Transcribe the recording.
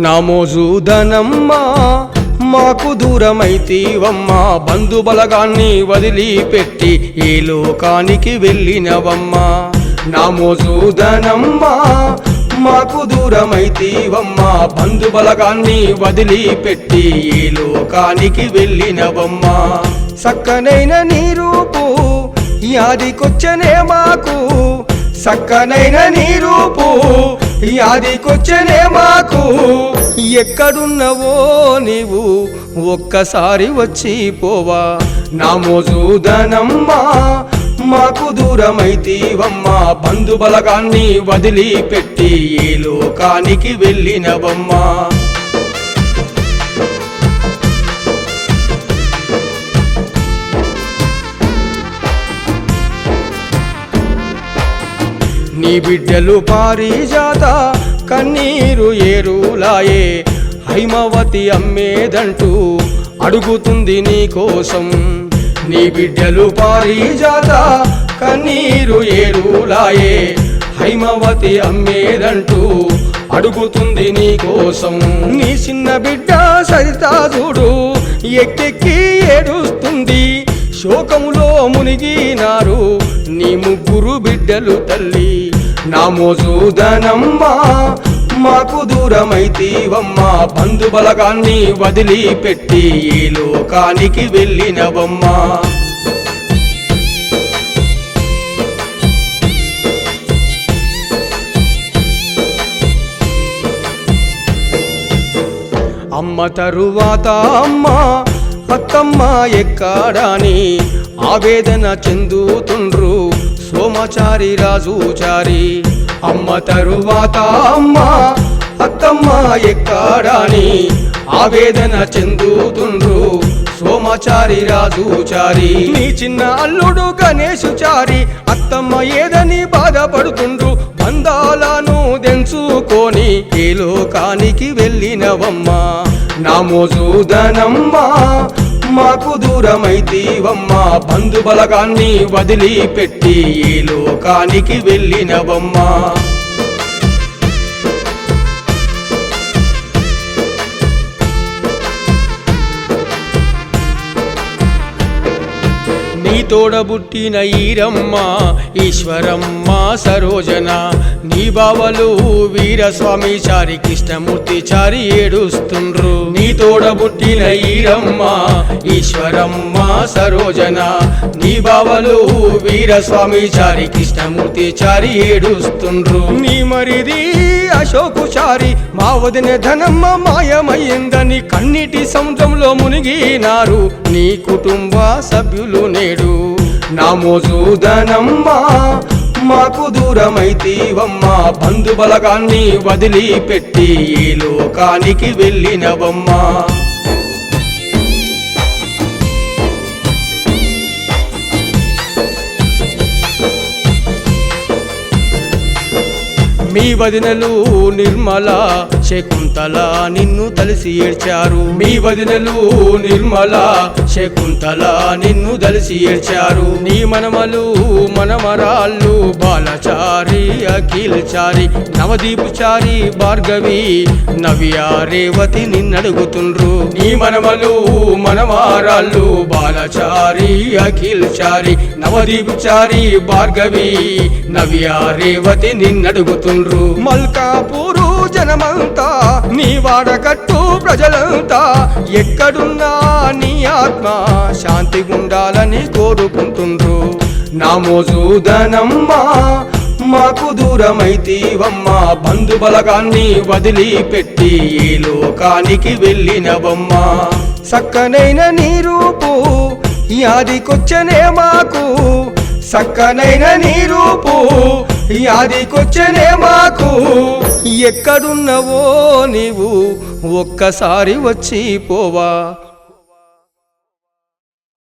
నమోజుదనమ్మా మాకు దూరమైతీవమ్మా బంధుబలగాన్ని వదిలిపెట్టి ఏ లోకానికి వెళ్ళినవమ్మా నమోజుదనమ్మా మాకు దూరమైతీవమ్మా బంధుబలగాన్ని వదిలిపెట్టి ఏ లోకానికి వెళ్ళినవమ్మా సక్కనైన నీ రూపు యాదికొచ్చనే మాకు సక్కనైన నీ రూపు యాదికొచ్చనే మాకు ఎక్కడున్నవో నీవు ఒక్కసారి వచ్చి పోవా నమోజుదనమ్మా మాకు దూరమైతీవమ్మా బంధుబలగాన్ని వదిలిపెట్టి ఏ లోకానికి వెళ్ళినవమ్మా నీ బిడ్డలు పారిజాత కన్నీరు ఏరులాయే హైమవతి అమ్మేదంటూ అడుగుతుంది నీ కోసం నీ బిడ్డలు పారిజాత కన్నీరు ఏరులాయే హైమవతి అమ్మేదంటూ అడుగుతుంది నీ కోసం నీ చిన్న బిడ్డ సరితా చూడు ఎక్కెక్కి ఏడుస్తుంది శోకములో మునిగినారు నీ ముగ్గురు బిడ్డలు తల్లి నమోజుదనమ్మా మాకు దూరమైతీవమ్మా బంధుబలగాన్ని వదిలిపెట్టి ఏ లోకానికి వెళ్ళినవమ్మా అమ్మ తరువాత అమ్మ అత్తమ్మ ఎక్కడాని ఆవేదన చెందుతుండ్రు సోమచారి రాజుచారి అమ్మ తరువాత అమ్మ అత్తమ్మ ఎక్కడాని ఆవేదన చెందుతుండ్రు సోమచారి రాజుచారి నీ చిన్న అల్లుడు గణేశుచారి అత్తమ్మ ఏదని బాధపడుతుండ్రు బంధాలను దెంచుకొని ఏ లోకానికి వెళ్ళినవమ్మా నమోజుదనమ్మా మాకు దూరమైతీవమ్మా బంధుబలగాన్ని వదిలిపెట్టి ఏ లోకానికి వెళ్ళినవమ్మా నీ తోడబుట్టిన ఈరమ్మ ఈశ్వరమ్మ సరోజన నీ బావలు వీరస్వామి చారి కృష్ణమూర్తి చారి ఏడుస్తుండ్రు నీ తోడబుట్టిన ఈరమ్మ ఈశ్వరమ్మ సరోజన నీ బావలు వీరస్వామి చారి కృష్ణమూర్తి చారి ఏడుస్తుండ్రు నీ మరిది అశోకు చారి మా వదిన ధనమ్మ మాయమయ్యిందని కన్నీటి సముద్రంలో మునిగినారు నీ కుటుంబ సభ్యులు నేడు నమోజుదనమ్మా మాకు దూరమైతీవమ్మా బంధుబలగాన్ని వదిలిపెట్టి ఏ లోకానికి వెళ్ళినవమ్మా మీ వదినలు నిర్మల శకుంతల నిన్ను తలిసి ఏడ్చారు మీ వదినలు నిర్మల శకుంతల నిన్ను తలిసి ఏడ్చారు నీ మనమలు మనమరాళ్ళు బాలచారి అఖిల్చారి నవదీపుచారి భార్గవి నవ్య రేవతి నిన్నడుగుతుండ్రు నీ మనమలు మనమారాళ్ళు బాలచారి అఖిల్చారి నవదీపుచారి భార్గవి నవ్య రేవతి నిన్నడుగుతుండ్రు మల్కాపూరు జనమంతా నీ వాడకట్టు ప్రజలంతా ఎక్కడున్నా నీ ఆత్మ శాంతి గుండాలని కోరుకుంటుండ్రు నమోజుదనమ్మా మాకు దూరమైతీవమ్మా బంధుబలగాన్ని వదిలిపెట్టి ఏ లోకానికి వెళ్ళినవమ్మా సక్కనైన నీ రూపు యాదికొచ్చనే మాకు సక్కనైన నీ రూపు యాదికొచ్చనే మాకు ఎక్కడున్నవో నీవు ఒక్కసారి వచ్చి పోవా